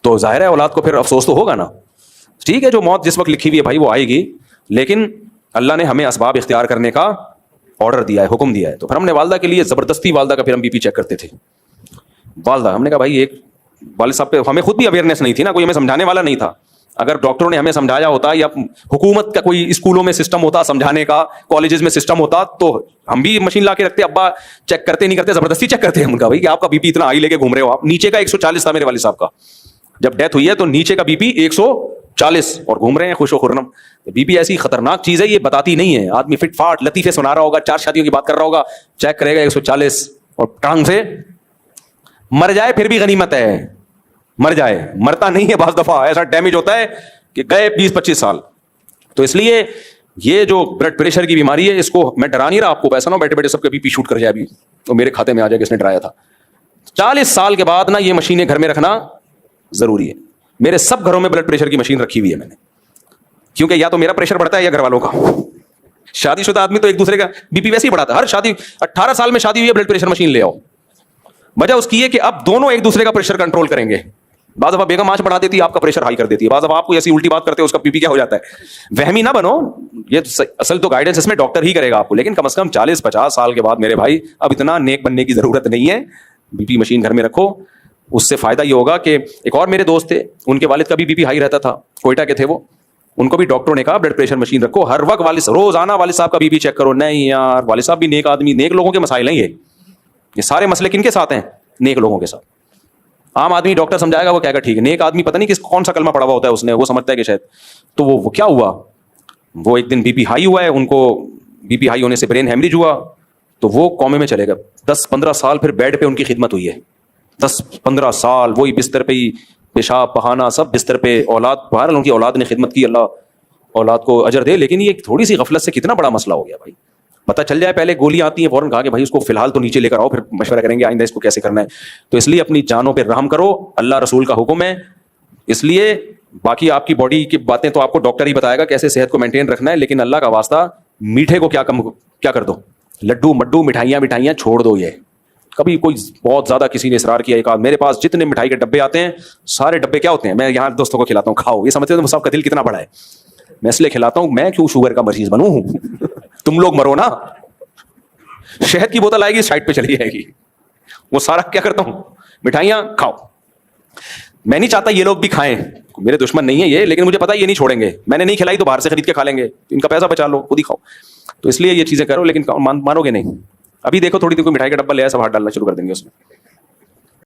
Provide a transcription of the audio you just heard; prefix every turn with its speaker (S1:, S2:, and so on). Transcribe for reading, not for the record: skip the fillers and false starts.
S1: تو ظاہر ہے اولاد کو پھر افسوس تو ہوگا نا. ٹھیک ہے جو موت جس وقت لکھی ہوئی ہے بھائی وہ آئے گی, لیکن اللہ نے ہمیں اسباب اختیار کرنے کا آرڈر دیا ہے, حکم دیا ہے. تو پھر ہم نے والدہ کے لیے زبردستی والدہ کا پھر ہم بی پی چیک کرتے تھے. والدہ ہم نے کہا بھائی ایک والد صاحب پہ ہمیں خود بھی اویئرنیس نہیں تھی نا, کوئی ہمیں سمجھانے والا نہیں تھا. اگر ڈاکٹروں نے ہمیں سمجھایا ہوتا یا حکومت کا کوئی اسکولوں میں سسٹم ہوتا سمجھانے کا, کالجز میں سسٹم ہوتا, تو ہم بھی مشین لا کے رکھتے. ابا چیک کرتے نہیں کرتے, زبردستی چیک کرتے. ہم کہا بھائی کہ آپ کا بی پی اتنا ہائی لے کے گھوم رہے ہو آپ. نیچے کا 140 تھا میرے والد صاحب کا, جب ڈیتھ ہوئی ہے تو نیچے کا بی پی 140 اور گھوم رہے ہیں خوش و خرم. بی پی ایسی خطرناک چیز ہے, یہ بتاتی نہیں ہے. آدمی فٹ فاٹ لطیفے سنا رہا ہوگا, 4 شادیوں کی بات کر رہا ہوگا, چیک کرے گا 140 اور ٹانگ سے مر جائے پھر بھی غنیمت ہے. مر جائے, مرتا نہیں ہے بعض دفعہ, ایسا ڈیمیج ہوتا ہے کہ گئے 20-25 سال. تو اس لیے یہ جو بلڈ پریشر کی بیماری ہے, اس کو میں ڈرا نہیں رہا آپ کو, ایسا نہ بیٹھے بیٹھے سب کا بی پی شوٹ کر جائے ابھی تو میرے کھاتے میں آ جائے کہ اس نے ڈرایا تھا. 40 سال کے بعد نا یہ مشینیں گھر میں رکھنا ضروری ہے. میرے سب گھروں میں بلڈ پریشر کی مشین رکھی ہوئی ہے میں نے, کیونکہ یا تو میرا پریشر بڑھتا ہے یا گھر والوں کا. شادی شدہ آدمی تو ایک دوسرے کا بی پی ویسے ہی بڑھاتا ہے. ہر شادی 18 سال میں شادی ہوئی ہے, بلڈ پریشر مشین لے آؤ. وجہ اس کی ہے کہ اب دونوں ایک دوسرے کا پریشر کنٹرول کریں گے. بعض دفعہ بیگم آنچ بڑھا دیتی ہے, آپ کا پریشر ہائی کر دیتی ہے. بعض دفعہ آپ کو ایسی الٹی بات کرتے ہو, اس کا بی پی کیا ہو جاتا ہے. وہمی نہ بنو, یہ اصل تو گائیڈنس اس میں ڈاکٹر ہی کرے گا آپ کو, لیکن کم از کم 40-50 سال کے بعد میرے بھائی اب اتنا نیک بننے کی ضرورت نہیں ہے. بی پی مشین گھر میں رکھو, اس سے فائدہ یہ ہوگا کہ ایک اور میرے دوست تھے, ان کے والد کا بھی بی پی ہائی رہتا تھا, کوئٹہ کے تھے وہ. ان کو بھی ڈاکٹروں نے کہا بلڈ پریشر مشین رکھو, ہر وقت والد روزانہ والد صاحب کا بی پی چیک کرو. نہیں یار, والد صاحب بھی نیک آدمی, نیک لوگوں کے مسائل ہیں یہ سارے مسئلے کن کے ساتھ ہیں, نیک لوگوں کے ساتھ. عام آدمی ڈاکٹر سمجھائے گا وہ کہے گا ٹھیک ہے, نیک آدمی پتہ نہیں کس کون سا کلمہ پڑھا ہوا ہوتا ہے اس نے, وہ سمجھتا ہے کہ شاید. تو وہ کیا ہوا, وہ ایک دن بی پی ہائی ہوا ہے, ان کو بی پی ہائی ہونے سے برین ہیمریج ہوا, تو وہ کومے میں چلے گئے. 10-15 سال پھر بیڈ پہ ان کی خدمت ہوئی ہے. 10-15 سال وہی بستر پہ ہی, پیشاب پخانا سب بستر پہ. اولاد بہرحال ان کی اولاد نے خدمت کی, اللہ اولاد کو اجر دے. لیکن یہ تھوڑی سی غفلت سے کتنا بڑا مسئلہ ہو گیا بھائی. پتہ چل جائے, پہلے گولیاں آتی ہیں فوراً کہا کہ بھائی اس کو فی الحال تو نیچے لے کر آؤ, پھر مشورہ کریں گے آئندہ اس کو کیسے کرنا ہے. تو اس لیے اپنی جانوں پہ رحم کرو, اللہ رسول کا حکم ہے. اس لیے باقی آپ کی باڈی کی باتیں تو آپ کو ڈاکٹر ہی بتائے گا کیسے صحت کو مینٹین رکھنا ہے, لیکن اللہ کا واسطہ میٹھے کو کیا کر دو, لڈو مڈو مٹھائیاں چھوڑ دو. یہ کبھی کوئی بہت زیادہ کسی نے اصرار کیا, ایک آدھ میرے پاس جتنے مٹھائی کے ڈبے آتے ہیں سارے ڈبے کیا ہوتے ہیں, میں یہاں دوستوں کو کھلاتا ہوں, کھاؤ. یہ سمجھتے ہیں سب کا دل کتنا بڑا ہے, میں اس لیے کھلاتا ہوں, میں کیوں شوگر کا مریض بنوں, تم لوگ مرو نا. شہد کی بوتل آئے گی سائڈ پہ چلی جائے گی, وہ سارا کیا کرتا ہوں, مٹھائیاں کھاؤ. میں نہیں چاہتا یہ لوگ بھی کھائیں, میرے دشمن نہیں ہے یہ, لیکن مجھے پتا یہ نہیں چھوڑیں گے. میں نے نہیں کھلائی تو باہر سے خرید کے کھا لیں گے, ان کا پیسہ بچا لو, خود ہی کھاؤ. تو اس لیے یہ چیزیں کرو, لیکن مانو گے نہیں. ابھی دیکھو تھوڑی دیر کوئی مٹھائی کا ڈبہ لے آیا, سب ہاتھ ڈالنا شروع کر دیں گے اس میں.